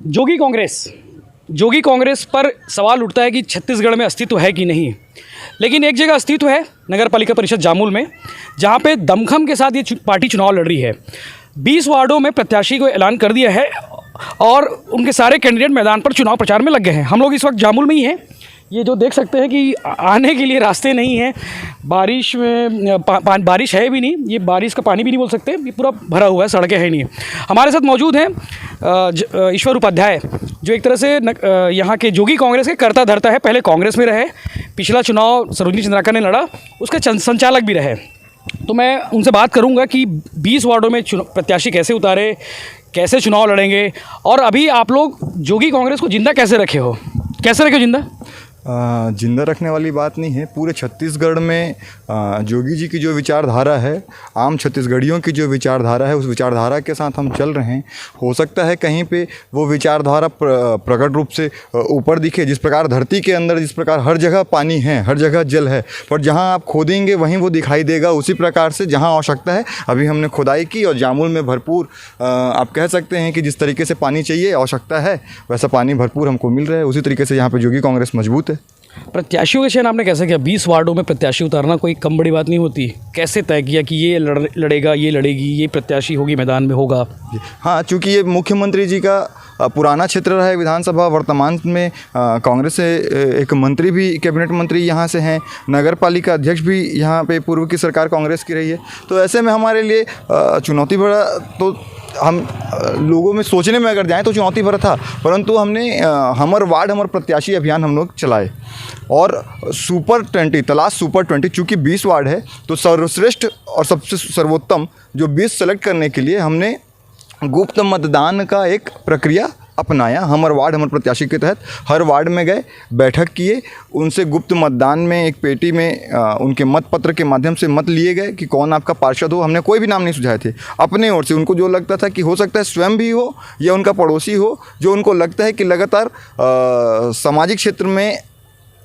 जोगी कांग्रेस पर सवाल उठता है कि छत्तीसगढ़ में अस्तित्व है कि नहीं। लेकिन एक जगह अस्तित्व है, नगर पालिका परिषद जामुल में, जहां पे दमखम के साथ ये पार्टी चुनाव लड़ रही है। 20 वार्डों में प्रत्याशी को ऐलान कर दिया है और उनके सारे कैंडिडेट मैदान पर चुनाव प्रचार में लग गए हैं। हम लोग इस वक्त जामुल में ही हैं। ये जो देख सकते हैं कि आने के लिए रास्ते नहीं हैं, बारिश में बारिश है भी नहीं, ये बारिश का पानी भी नहीं बोल सकते, ये पूरा भरा हुआ है, सड़कें है नहीं। हमारे साथ मौजूद हैं ईश्वर उपाध्याय, जो एक तरह से यहाँ के जोगी कांग्रेस के कर्ता धर्ता है। पहले कांग्रेस में रहे, पिछला चुनाव सरोजनी चंद्राकर ने लड़ा, उसके संचालक भी रहे। तो मैं उनसे बात करूँगा कि 20 वार्डों में प्रत्याशी कैसे उतारे, कैसे चुनाव लड़ेंगे, और अभी आप लोग जोगी कांग्रेस को जिंदा कैसे रखे हो जिंदा? जिंदा रखने वाली बात नहीं है। पूरे छत्तीसगढ़ में जोगी जी की जो विचारधारा है, आम छत्तीसगढ़ियों की जो विचारधारा है, उस विचारधारा के साथ हम चल रहे हैं। हो सकता है कहीं पे वो विचारधारा प्रकट रूप से ऊपर दिखे, जिस प्रकार धरती के अंदर जिस प्रकार हर जगह पानी है, हर जगह जल है, पर जहां आप खोदेंगे वहीं वो दिखाई देगा। उसी प्रकार से जहां आवश्यकता है, अभी हमने खुदाई की और जामुल में भरपूर आप कह सकते हैं कि जिस तरीके से पानी चाहिए, आवश्यकता है, वैसा पानी भरपूर हमको मिल रहा है। उसी तरीके से यहाँ पर जोगी कांग्रेस मजबूत है। प्रत्याशियों का चयन आपने कैसे किया? 20 वार्डों में प्रत्याशी उतारना कोई कम बड़ी बात नहीं होती। कैसे तय किया कि ये लड़ेगा, ये लड़ेगी, ये प्रत्याशी होगी, मैदान में होगा? हाँ, चूँकि ये मुख्यमंत्री जी का पुराना क्षेत्र रहा है विधानसभा, वर्तमान में कांग्रेस से एक मंत्री भी, कैबिनेट मंत्री यहाँ से हैं, नगर पालिका अध्यक्ष भी यहाँ पे पूर्व की सरकार कांग्रेस की रही है। तो ऐसे में हमारे लिए चुनौती भरा, तो हम लोगों में सोचने में अगर जाएं तो चुनौती भरा था, परंतु हमने हमर वार्ड हमर प्रत्याशी अभियान हम लोग चलाए और सुपर 20 तलाश सुपर 20, चूँकि 20 वार्ड है तो सर्वश्रेष्ठ और सबसे सर्वोत्तम जो 20 सेलेक्ट करने के लिए हमने गुप्त मतदान का एक प्रक्रिया अपनाया। हमर वार्ड हमर प्रत्याशी के तहत हर वार्ड में गए, बैठक किए, उनसे गुप्त मतदान में एक पेटी में उनके मत पत्र के माध्यम से मत लिए गए कि कौन आपका पार्षद हो। हमने कोई भी नाम नहीं सुझाए थे अपने ओर से। उनको जो लगता था कि हो सकता है स्वयं भी हो या उनका पड़ोसी हो, जो उनको लगता है कि लगातार सामाजिक क्षेत्र में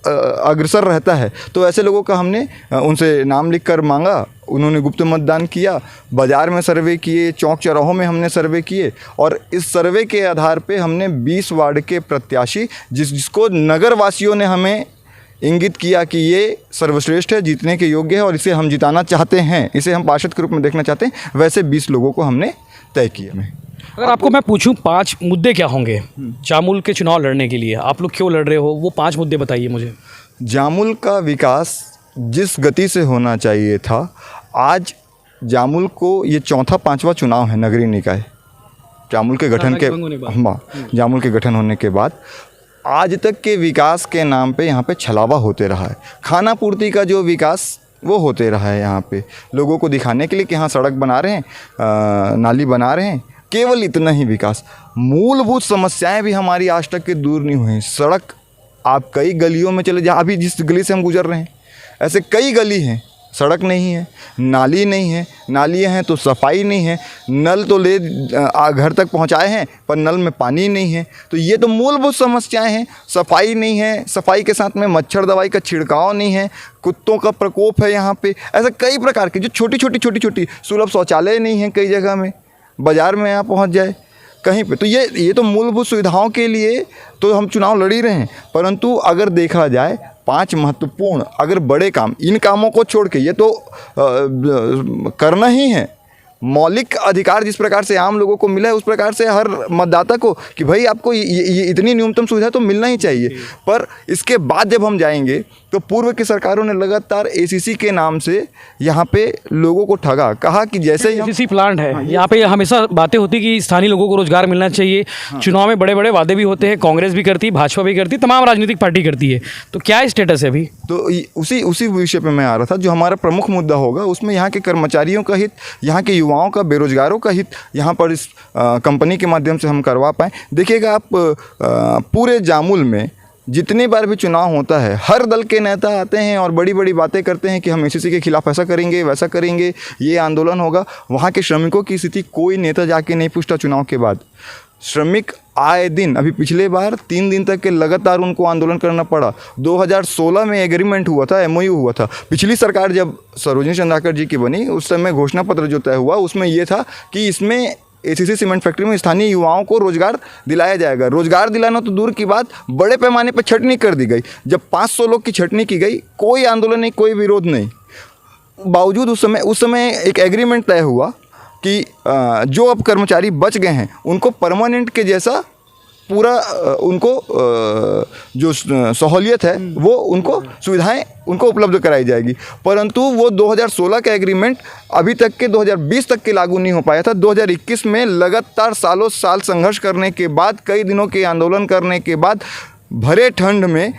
अग्रसर रहता है, तो ऐसे लोगों का हमने उनसे नाम लिखकर मांगा। उन्होंने गुप्त मतदान किया, बाज़ार में सर्वे किए, चौक चौराहों में हमने सर्वे किए और इस सर्वे के आधार पे हमने 20 वार्ड के प्रत्याशी जिसको नगर वासियों ने हमें इंगित किया कि ये सर्वश्रेष्ठ है, जीतने के योग्य है और इसे हम जिताना चाहते हैं, इसे हम पार्षद के रूप में देखना चाहते हैं, वैसे 20 लोगों को हमने तय किया। अगर आपको मैं पूछूं 5 मुद्दे क्या होंगे जामुल के चुनाव लड़ने के लिए, आप लोग क्यों लड़ रहे हो, वो 5 मुद्दे बताइए मुझे। जामुल का विकास जिस गति से होना चाहिए था, आज जामुल को ये 4-5वां चुनाव है नगरीय निकाय जामुल के गठन के जामुल के गठन होने के बाद आज तक के विकास के नाम पे यहाँ पे छलावा होते रहा है। खाना पूर्ति का जो विकास वो होते रहा है यहाँ पे, लोगों को दिखाने के लिए कि हाँ सड़क बना रहे हैं, नाली बना रहे हैं, केवल इतना ही विकास। मूलभूत समस्याएं भी हमारी आज तक के दूर नहीं हुई। सड़क, आप कई गलियों में चले जाए, अभी जिस गली से हम गुजर रहे हैं ऐसे कई गली हैं, सड़क नहीं है, नाली नहीं है, नालियाँ हैं तो सफाई नहीं है, नल तो ले घर तक पहुंचाए हैं पर नल में पानी नहीं है। तो ये तो मूलभूत समस्याएं हैं। सफाई नहीं है, सफाई के साथ में मच्छर दवाई का छिड़काव नहीं है, कुत्तों का प्रकोप है यहाँ पे, ऐसे कई प्रकार के जो छोटी छोटी सुलभ शौचालय नहीं है कई जगह में, बाज़ार में यहाँ पहुँच जाए कहीं पे। तो ये तो मूलभूत सुविधाओं के लिए तो हम चुनाव लड़ ही रहे हैं, परंतु अगर देखा जाए 5 महत्वपूर्ण अगर बड़े काम, इन कामों को छोड़ के ये तो करना ही है। मौलिक अधिकार जिस प्रकार से आम लोगों को मिला है, उस प्रकार से हर मतदाता को कि भाई आपको ये इतनी न्यूनतम सुविधा तो मिलना ही चाहिए। पर इसके बाद जब हम जाएंगे तो पूर्व की सरकारों ने लगातार एसीसी के नाम से यहाँ पे लोगों को ठगा, कहा कि जैसे एसीसी प्लांट है यहाँ पे, हमेशा बातें होती कि स्थानीय लोगों को रोजगार मिलना चाहिए। चुनाव में बड़े बड़े वादे भी होते हैं, कांग्रेस भी करती है, भाजपा भी करती है, तमाम राजनीतिक पार्टी करती है। तो क्या स्टेटस है अभी? तो उसी विषय पर मैं आ रहा था। जो हमारा प्रमुख मुद्दा होगा उसमें यहाँ के कर्मचारियों का हित, यहाँ के युवाओं का, बेरोजगारों का हित यहाँ पर इस कंपनी के माध्यम से हम करवा पाएँ। देखिएगा आप पूरे जामुल में जितनी बार भी चुनाव होता है, हर दल के नेता आते हैं और बड़ी बड़ी बातें करते हैं कि हम एसीसी के खिलाफ ऐसा करेंगे, वैसा करेंगे, ये आंदोलन होगा। वहाँ के श्रमिकों की स्थिति कोई नेता जाके नहीं पूछता। चुनाव के बाद श्रमिक आए दिन, अभी पिछले बार 3 दिन तक के लगातार उनको आंदोलन करना पड़ा। 2016 में एग्रीमेंट हुआ था, MOU हुआ था। पिछली सरकार जब सरोजनी चंद्राकर जी की बनी, उस समय घोषणा पत्र जो तय हुआ उसमें ये था कि इसमें एसीसी सीमेंट फैक्ट्री में स्थानीय युवाओं को रोजगार दिलाया जाएगा। रोजगार दिलाना तो दूर की बात, बड़े पैमाने पर छटनी कर दी गई। जब 500 लोग की छटनी की गई, कोई आंदोलन नहीं, कोई विरोध नहीं, बावजूद उस समय एक एग्रीमेंट तय हुआ कि जो अब कर्मचारी बच गए हैं उनको परमानेंट के जैसा पूरा उनको जो सहूलियत है वो उनको सुविधाएं उनको उपलब्ध कराई जाएगी। परंतु वो 2016 का एग्रीमेंट अभी तक के 2020 तक के लागू नहीं हो पाया था। 2021 में लगातार सालों साल संघर्ष करने के बाद, कई दिनों के आंदोलन करने के बाद, भरे ठंड में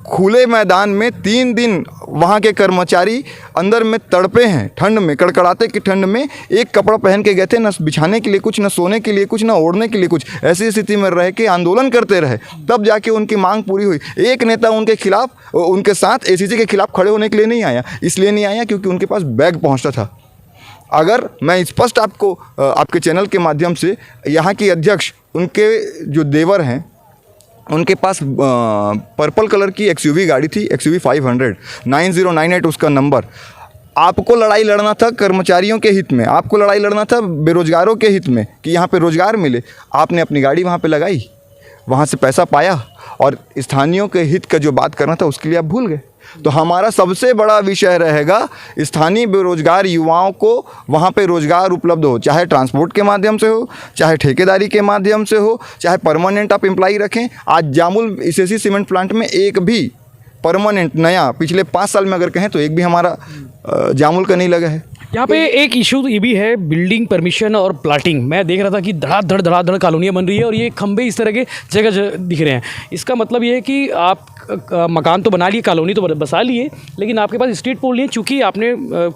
खुले मैदान में 3 दिन वहाँ के कर्मचारी अंदर में तड़पे हैं, ठंड में, कड़कड़ाते की ठंड में। एक कपड़ा पहन के गए थे, न बिछाने के लिए कुछ, न सोने के लिए कुछ, न ओढ़ने के लिए कुछ। ऐसी स्थिति में रह के आंदोलन करते रहे, तब जाके उनकी मांग पूरी हुई। एक नेता उनके खिलाफ, उनके साथ एसीसी के खिलाफ खड़े होने के लिए नहीं आया। इसलिए नहीं आया क्योंकि उनके पास बैग पहुँचता था। अगर मैं स्पष्ट आपको आपके चैनल के माध्यम से, यहाँ की अध्यक्ष, उनके जो देवर हैं, उनके पास पर्पल कलर की XUV गाड़ी थी, XUV 500, 9098 उसका नंबर। आपको लड़ाई लड़ना था कर्मचारियों के हित में, आपको लड़ाई लड़ना था बेरोजगारों के हित में कि यहाँ पे रोजगार मिले। आपने अपनी गाड़ी वहाँ पे लगाई, वहाँ से पैसा पाया और स्थानीयों के हित का जो बात करना था उसके लिए आप भूल गए। तो हमारा सबसे बड़ा विषय रहेगा स्थानीय बेरोजगार युवाओं को वहाँ पे रोजगार उपलब्ध हो, चाहे ट्रांसपोर्ट के माध्यम से हो, चाहे ठेकेदारी के माध्यम से हो, चाहे परमानेंट आप एम्प्लॉई रखें। आज जामुल एसीसी सीमेंट प्लांट में एक भी परमानेंट नया पिछले 5 साल में अगर कहें तो एक भी हमारा जामुल का नहीं लगा है। यहाँ पे एक इशू ये भी है, बिल्डिंग परमिशन और प्लाटिंग। मैं देख रहा था कि धड़ाधड़ कॉलोनियाँ बन रही है और ये खंबे इस तरह के जगह दिख रहे हैं। इसका मतलब ये है कि आप मकान तो बना लिए, कॉलोनी तो बसा लिए, लेकिन आपके पास स्ट्रीट पोल नहीं है, चूँकि आपने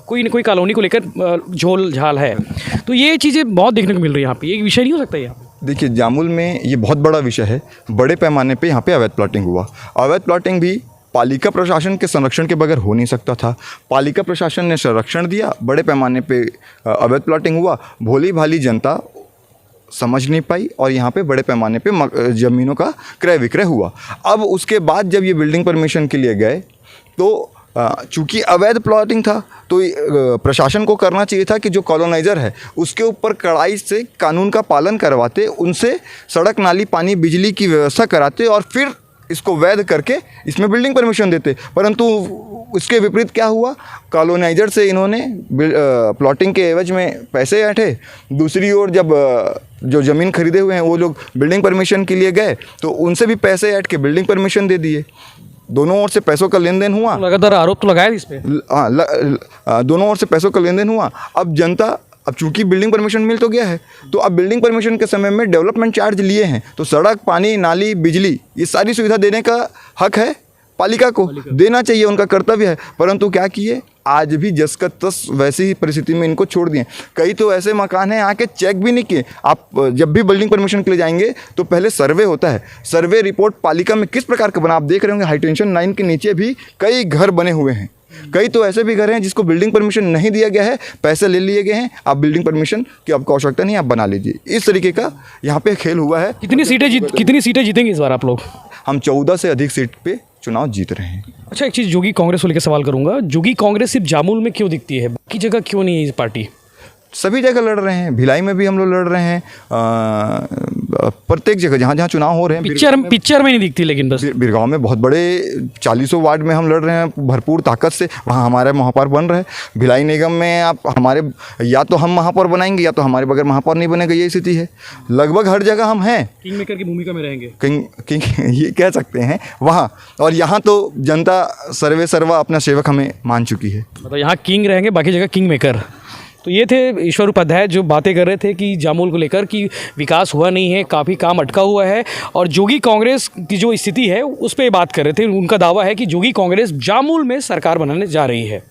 कोई न कोई कॉलोनी को लेकर झोल झाल है। तो ये चीज़ें बहुत देखने को मिल रही है यहाँ पे। एक विषय नहीं हो सकता यहाँ पे? देखिए, जामुल में ये बहुत बड़ा विषय है। बड़े पैमाने पे यहाँ पे अवैध प्लॉटिंग हुआ। अवैध प्लॉटिंग भी पालिका प्रशासन के संरक्षण के बगैर हो नहीं सकता था। पालिका प्रशासन ने संरक्षण दिया, बड़े पैमाने पे अवैध प्लॉटिंग हुआ। भोली भाली जनता समझ नहीं पाई और यहाँ पे बड़े पैमाने पे ज़मीनों का क्रय विक्रय हुआ। अब उसके बाद जब ये बिल्डिंग परमिशन के लिए गए तो चूँकि अवैध प्लॉटिंग था तो प्रशासन को करना चाहिए था कि जो कॉलोनाइज़र है उसके ऊपर कड़ाई से कानून का पालन करवाते, उनसे सड़क, नाली, पानी, बिजली की व्यवस्था कराते और फिर इसको वैध करके इसमें बिल्डिंग परमिशन देते। परंतु इसके विपरीत क्या हुआ, कॉलोनाइजर से इन्होंने प्लॉटिंग के एवज में पैसे ऐंठे। दूसरी ओर जब जो ज़मीन खरीदे हुए हैं वो लोग बिल्डिंग परमिशन के लिए गए तो उनसे भी पैसे ऐंठ के बिल्डिंग परमिशन दे दिए। दोनों ओर से पैसों का लेन देन हुआ। लगातार आरोप तो लगाया इस पे। हाँ, दोनों ओर से पैसों का लेन देन हुआ। अब जनता, अब चूंकि बिल्डिंग परमिशन मिल तो गया है तो अब बिल्डिंग परमिशन के समय में डेवलपमेंट चार्ज लिए हैं तो सड़क, पानी, नाली, बिजली, ये सारी सुविधा देने का हक है पालिका को, देना चाहिए, उनका कर्तव्य है। परंतु क्या किए, आज भी जस का तस वैसी ही परिस्थिति में इनको छोड़ दिए। कई तो ऐसे मकान हैं आके चेक भी नहीं किए। आप जब भी बिल्डिंग परमिशन के लिए जाएंगे तो पहले सर्वे होता है। सर्वे रिपोर्ट पालिका में किस प्रकार का बना, आप देख रहे होंगे, हाई टेंशन लाइन के नीचे भी कई घर बने हुए हैं। कई तो ऐसे भी घर हैं जिसको बिल्डिंग परमिशन नहीं दिया गया है, पैसे ले लिए गए हैं, आप बिल्डिंग परमिशन की आपको आवश्यकता नहीं, आप बना लीजिए। इस तरीके का यहाँ पे खेल हुआ है। कितनी सीटें जीतेंगे इस बार आप लोग? हम 14 से अधिक सीट पे चुनाव जीत रहे हैं। अच्छा, एक चीज़ जोगी कांग्रेस को लेकर सवाल करूंगा। जोगी कांग्रेस सिर्फ जामुल में क्यों दिखती है, बाकी जगह क्यों नहीं है इस पार्टी? सभी जगह लड़ रहे हैं, भिलाई में भी हम लोग लड़ रहे हैं, प्रत्येक जगह जहाँ जहाँ चुनाव हो रहे हैं। पिक्चर में नहीं दिखती, लेकिन बस बिरगांव में बहुत बड़े 40 वार्ड में हम लड़ रहे हैं भरपूर ताकत से, वहाँ हमारे महापौर बन रहे हैं। भिलाई निगम में आप हमारे, या तो हम महापौर बनाएंगे या तो हमारे बगैर महापौर नहीं बनेगा, ये स्थिति है। लगभग हर जगह हम हैं, किंग मेकर की भूमिका में रहेंगे, किंग ये कह सकते हैं वहाँ। और यहाँ तो जनता सर्वे सर्वा अपना सेवक हमें मान चुकी है। मतलब यहाँ किंग रहेंगे, बाकी जगह किंग मेकर। तो ये थे ईश्वर उपाध्याय जो बातें कर रहे थे कि जामुल को लेकर कि विकास हुआ नहीं है, काफ़ी काम अटका हुआ है। और जोगी कांग्रेस की जो स्थिति है उस पर बात कर रहे थे। उनका दावा है कि जोगी कांग्रेस जामुल में सरकार बनाने जा रही है।